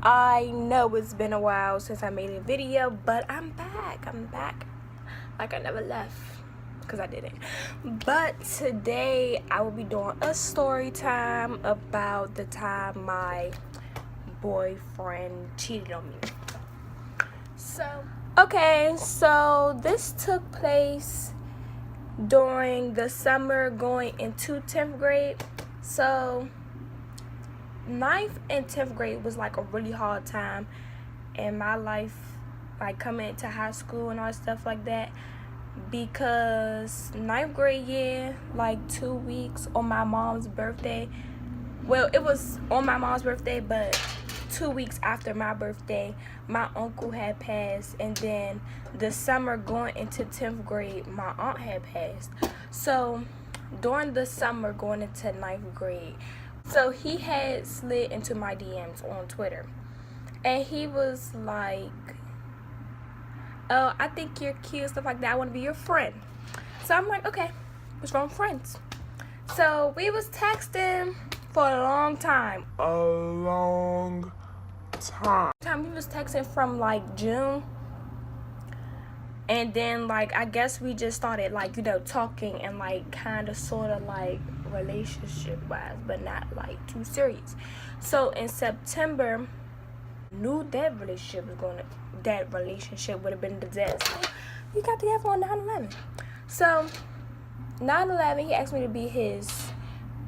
I know it's been a while since I made a video, but I'm back like I never left, because I didn't. But today I will be doing a story time about the time my boyfriend cheated on me. So this took place during the summer going into 10th grade. So 9th and 10th grade was like a really hard time in my life, like coming into high school and all stuff like that, because 9th grade year, like 2 weeks on my mom's birthday, well, it was on my mom's birthday, but 2 weeks after my birthday, my uncle had passed, and then the summer going into 10th grade, my aunt had passed. So during the summer going into 9th grade, so he had slid into my DMs on Twitter, and he was like, oh, I think you're cute, stuff like that, I want to be your friend. So I'm like, okay, what's wrong with friends? So we was texting for a long time. We was texting from like June, and then like I guess we just started like, you know, talking and like kind of sort of like relationship wise, but not like too serious. So in September, knew that relationship would have been a disaster. We got together on 9/11. So 9/11, he asked me to be his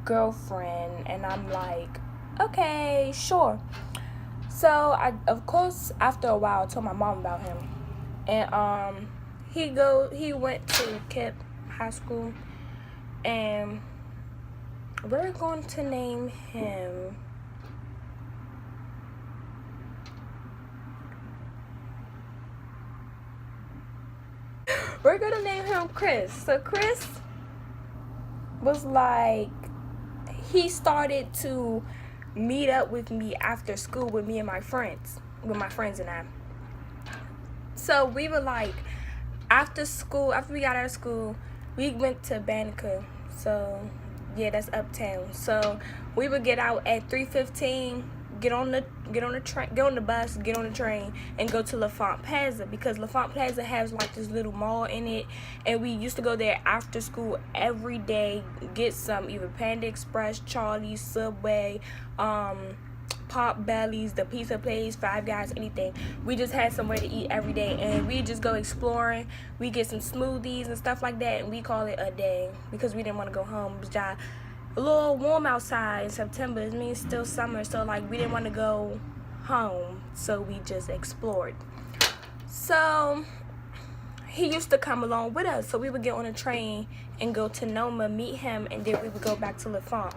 girlfriend, and I'm like, okay, sure. So I, of course, after a while, I told my mom about him, and he went to KIPP High School, and we're going to name him Chris. So Chris was like, he started to meet up with me after school with me and my friends, and I. So we were like, after we got out of school, we went to Banneker. So yeah, that's uptown. So we would get out at 3:15, get on the bus, get on the train, and go to LaFont Plaza, because LaFont Plaza has like this little mall in it, and we used to go there after school every day, get some either Panda Express, Charlie's, Subway, Pop Bellies, the pizza place, Five Guys, anything. We just had somewhere to eat every day, and we just go exploring. We get some smoothies and stuff like that, and we call it a day, because we didn't want to go home. It was just a little warm outside in September. It means still summer, so like we didn't want to go home, so we just explored. So he used to come along with us, so we would get on a train and go to Noma, meet him, and then we would go back to LaFont.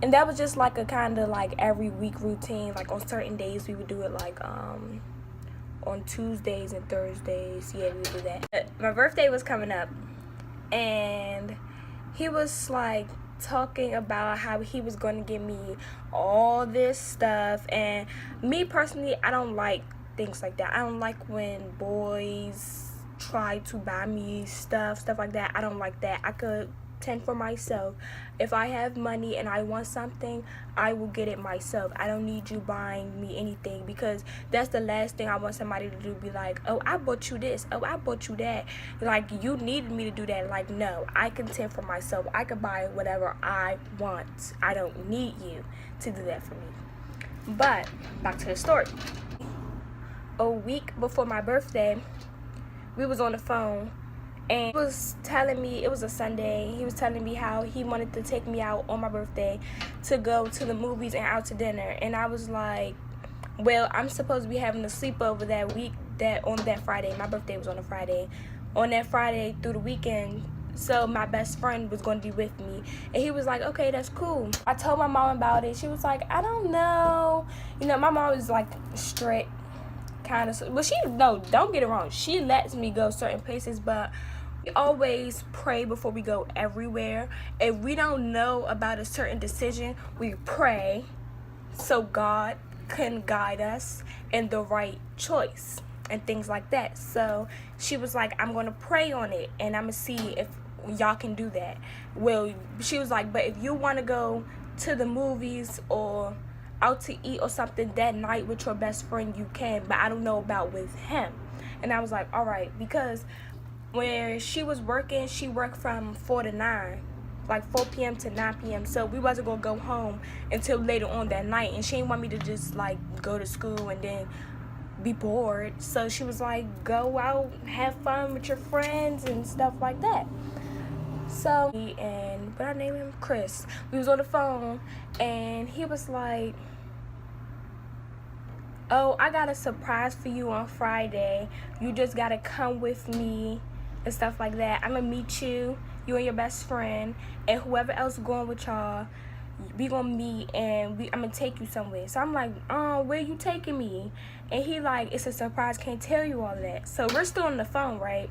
And that was just like a kind of like every week routine. Like on certain days we would do it, like on Tuesdays and Thursdays. Yeah, we would do that. My birthday was coming up, and he was like talking about how he was going to give me all this stuff. And me personally, I don't like things like that. I don't like when boys try to buy me stuff like that. I don't like that. I could tend for myself. If I have money and I want something, I will get it myself. I don't need you buying me anything, because that's the last thing I want somebody to do, be like, oh, I bought you this, oh, I bought you that, like you needed me to do that. Like, no, I can tend for myself. I can buy whatever I want. I don't need you to do that for me. But back to the story. A week before my birthday, we was on the phone, and he was telling me, it was a Sunday, he was telling me how he wanted to take me out on my birthday to go to the movies and out to dinner. And I was like, well, I'm supposed to be having a sleepover that week, on that Friday. My birthday was on a Friday. On that Friday through the weekend, so my best friend was going to be with me. And he was like, okay, that's cool. I told my mom about it. She was like, I don't know. You know, my mom is like strict, kind of. Well, don't get it wrong, she lets me go certain places, but we always pray before we go everywhere. If we don't know about a certain decision, we pray so God can guide us in the right choice and things like that. So she was like, I'm going to pray on it, and I'm going to see if y'all can do that. Well, she was like, but if you want to go to the movies or out to eat or something that night with your best friend, you can, but I don't know about with him. And I was like, all right, because when she was working, she worked from 4 to 9, like 4 p.m. to 9 p.m. So we wasn't gonna go home until later on that night, and she didn't want me to just like go to school and then be bored. So she was like, go out, have fun with your friends and stuff like that. So, and what I named him, Chris, we was on the phone, and he was like, oh, I got a surprise for you on Friday. You just gotta come with me and stuff like that. I'm gonna meet you and your best friend, and whoever else going with y'all, we gonna meet, and I'm gonna take you somewhere. So I'm like, where you taking me? And he like, it's a surprise, can't tell you all of that. So we're still on the phone, right?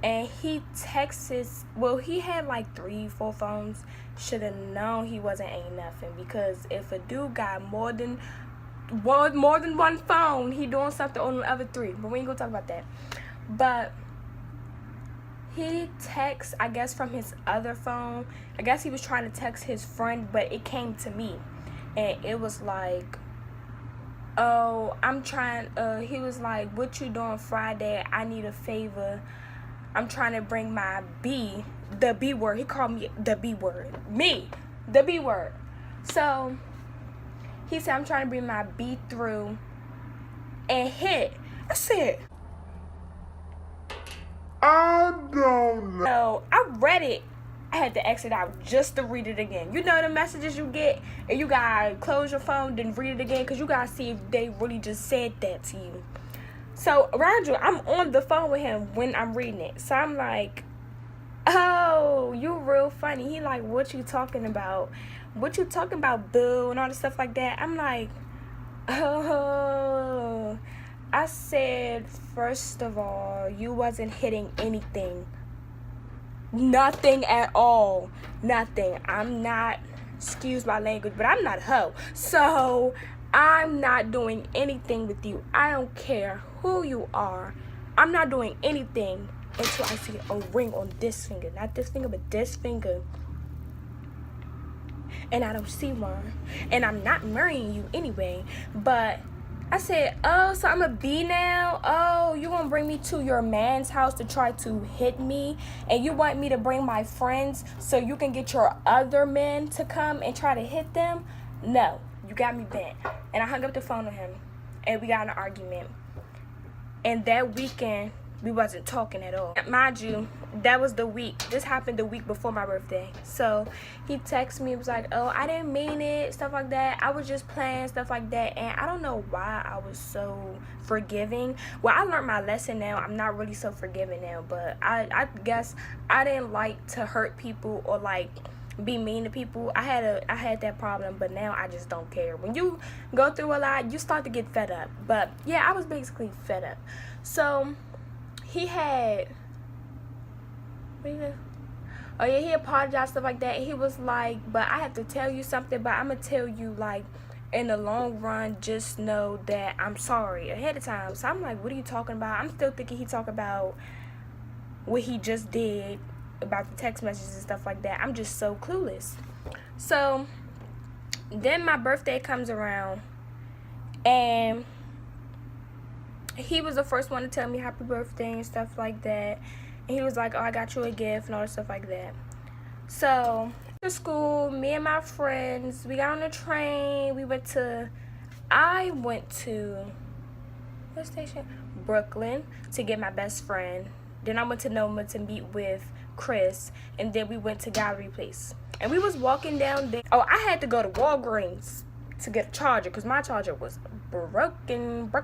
And he texts, well, he had like 3-4 phones. Should have known he wasn't ain't nothing, because if a dude got more than one phone, he doing something on the other 3. But we ain't gonna talk about that. But he texts, I guess, from his other phone. I guess he was trying to text his friend, but it came to me, and it was like, oh, I'm trying, he was like, what you doing Friday? I need a favor. I'm trying to bring my the B word. He called me the B word. The B word. So he said, I'm trying to bring my B through and hit. I said, I don't know. So I read it. I had to exit out just to read it again. You know the messages you get, and you gotta close your phone, then read it again, because you gotta see if they really just said that to you. So, around you, I'm on the phone with him when I'm reading it. So, I'm like, oh, you real funny. He like, what you talking about? What you talking about, boo? And all this stuff like that. I'm like, oh. I said, first of all, you wasn't hitting anything. Nothing at all. Nothing. I'm not, excuse my language, but I'm not a hoe. So, I'm not doing anything with you. I don't care who you are. I'm not doing anything until I see a ring on this finger. Not this finger, but this finger. And I don't see one. And I'm not marrying you anyway. But I said, oh, so I'm a B now? Oh, you gonna bring me to your man's house to try to hit me? And you want me to bring my friends so you can get your other men to come and try to hit them? No. You got me bent. And I hung up the phone on him, and we got in an argument. And that weekend, we wasn't talking at all. Mind you, that was the week. This happened the week before my birthday. So he texted me, was like, oh, I didn't mean it, stuff like that. I was just playing, stuff like that. And I don't know why I was so forgiving. Well, I learned my lesson now. I'm not really so forgiving now. But I guess I didn't like to hurt people or like be mean to people. I had that problem, but now I just don't care. When you go through a lot, you start to get fed up. But yeah, I was basically fed up. So he had, oh yeah, he apologized, stuff like that. And he was like, but I have to tell you something, but I'm gonna tell you like in the long run, just know that I'm sorry ahead of time. So I'm like, what are you talking about? I'm still thinking he talking about what he just did, about the text messages and stuff like that. I'm just so clueless. So then my birthday comes around, and he was the first one to tell me happy birthday and stuff like that. And he was like, oh, I got you a gift and all that stuff like that. So to school, me and my friends, we got on the train. I went to what station? Brooklyn to get my best friend. Then I went to Noma to meet with Chris, and then we went to Gallery Place. And we was walking down there. Oh, I had to go to Walgreens to get a charger because my charger was broken. All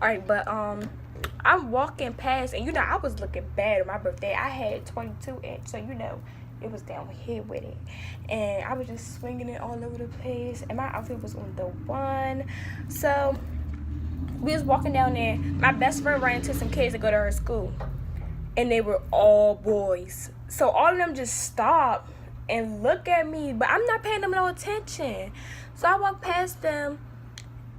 right, but I'm walking past, and you know I was looking bad on my birthday. I had 22 inch, so you know it was down here with it, and I was just swinging it all over the place, and my outfit was on the one. So we was walking down there. My best friend ran into some kids to go to her school, and they were all boys. So all of them just stopped and look at me, but I'm not paying them no attention. So I walked past them,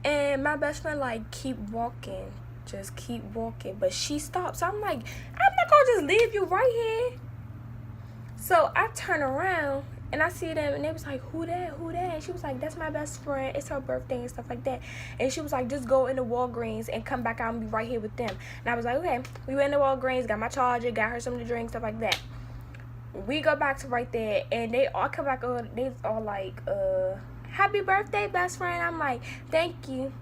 and my best friend like, keep walking, just keep walking. But she stopped. So I'm like, I'm not gonna just leave you right here. So I turn around, and And I see them, and they was like, who that? And she was like, that's my best friend. It's her birthday and stuff like that. And she was like, just go into Walgreens and come back out and be right here with them. And I was like, okay. We went into Walgreens, got my charger, got her something to drink, stuff like that. We go back to right there, and they all come back on. They all like, happy birthday, best friend. I'm like, thank you.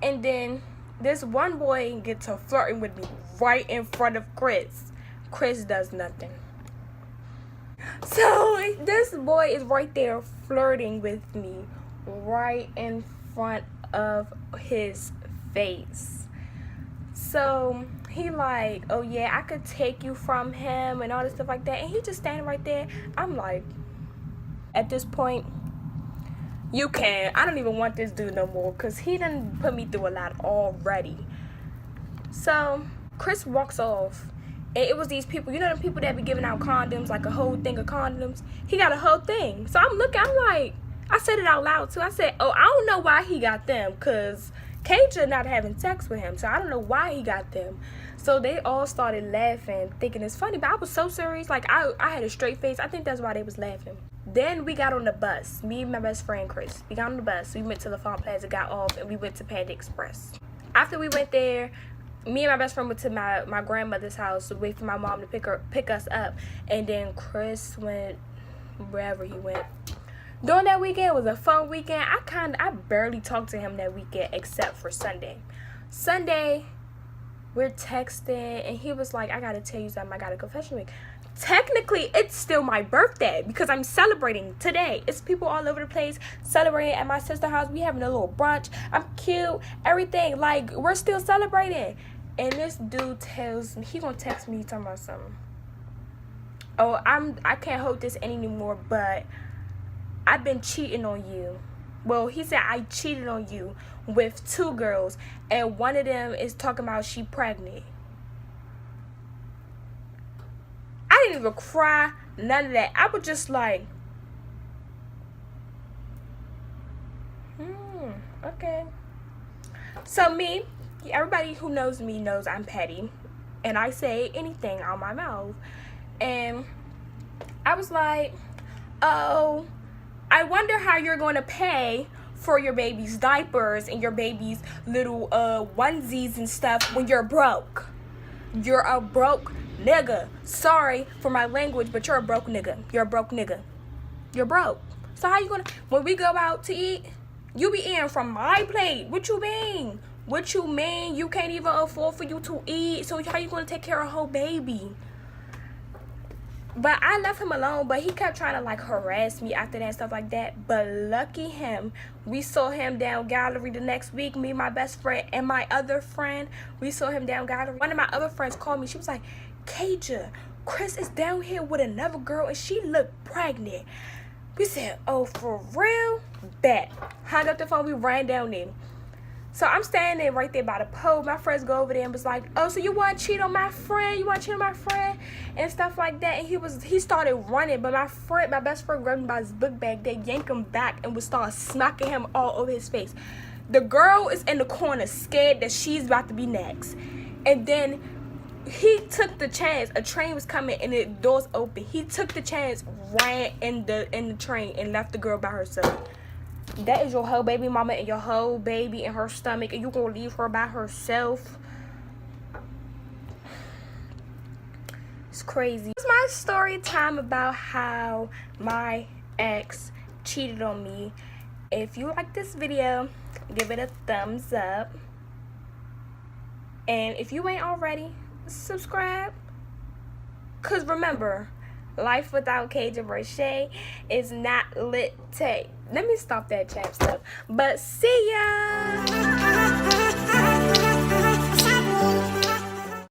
And then this one boy gets to flirting with me right in front of Chris. Chris does nothing. So this boy is right there flirting with me right in front of his face. So he like, oh yeah, I could take you from him and all this stuff like that. And he just standing right there. I'm like, at this point, you can. I don't even want this dude no more, because he done put me through a lot already. So Chris walks off. And it was these people, you know the people that be giving out condoms, like a whole thing of condoms? He got a whole thing. So I'm looking, I'm like, I said it out loud too. I said, oh, I don't know why he got them, because Kaja not having sex with him. So I don't know why he got them. So they all started laughing, thinking it's funny. But I was so serious. Like, I had a straight face. I think that's why they was laughing. Then we got on the bus. Me and my best friend, Chris. We got on the bus. We went to the Farm Plaza, got off, and we went to Panda Express. After we went there, me and my best friend went to my grandmother's house to wait for my mom to pick us up. And then Chris went wherever he went. During that weekend, it was a fun weekend. I barely talked to him that weekend except for Sunday. Sunday, we're texting, and he was like, I gotta tell you something. I got a confession to make. Technically, it's still my birthday because I'm celebrating today. It's people all over the place celebrating at my sister's house. We having a little brunch. I'm cute. Everything. Like, we're still celebrating. And this dude tells me, he gonna text me talking about something. Oh, I can't hold this anymore, but I've been cheating on you. Well, he said I cheated on you with 2 girls, and one of them is talking about she pregnant. I didn't even cry, none of that. I was just like, okay. So me, everybody who knows me knows I'm petty, and I say anything out my mouth. And I was like, oh, I wonder how you're going to pay for your baby's diapers and your baby's little onesies and stuff when you're broke. You're a broke nigga. Sorry for my language, but you're a broke nigga. You're a broke nigga. You're broke. So how you gonna, when we go out to eat, you be eating from my plate? What you mean? What you mean? You can't even afford for you to eat. So how you gonna take care of a whole baby? But I left him alone, but he kept trying to like harass me after that and stuff like that. But lucky him, we saw him down gallery the next week. Me, my best friend, and my other friend, we saw him down gallery. One of my other friends called me. She was like, Kaja, Chris is down here with another girl and she looked pregnant. We said, oh, for real? Bet. Hung up the phone, we ran down there. So I'm standing there right there by the pole. My friends go over there and was like, oh, so you want to cheat on my friend? You want to cheat on my friend? And stuff like that. And he started running. But my best friend grabbed him by his book bag. They yanked him back and would start smacking him all over his face. The girl is in the corner scared that she's about to be next. And then he took the chance. A train was coming and the doors open. He took the chance, ran in the train and left the girl by herself. That is your whole baby mama and your whole baby in her stomach, and you gonna leave her by herself? It's crazy. It's my story time about how my ex cheated on me. If you like this video, give it a thumbs up. And if you ain't already, subscribe. Cause remember, life without Kaja Brochet is not lit tape. Let me stop that chap stuff. But see ya!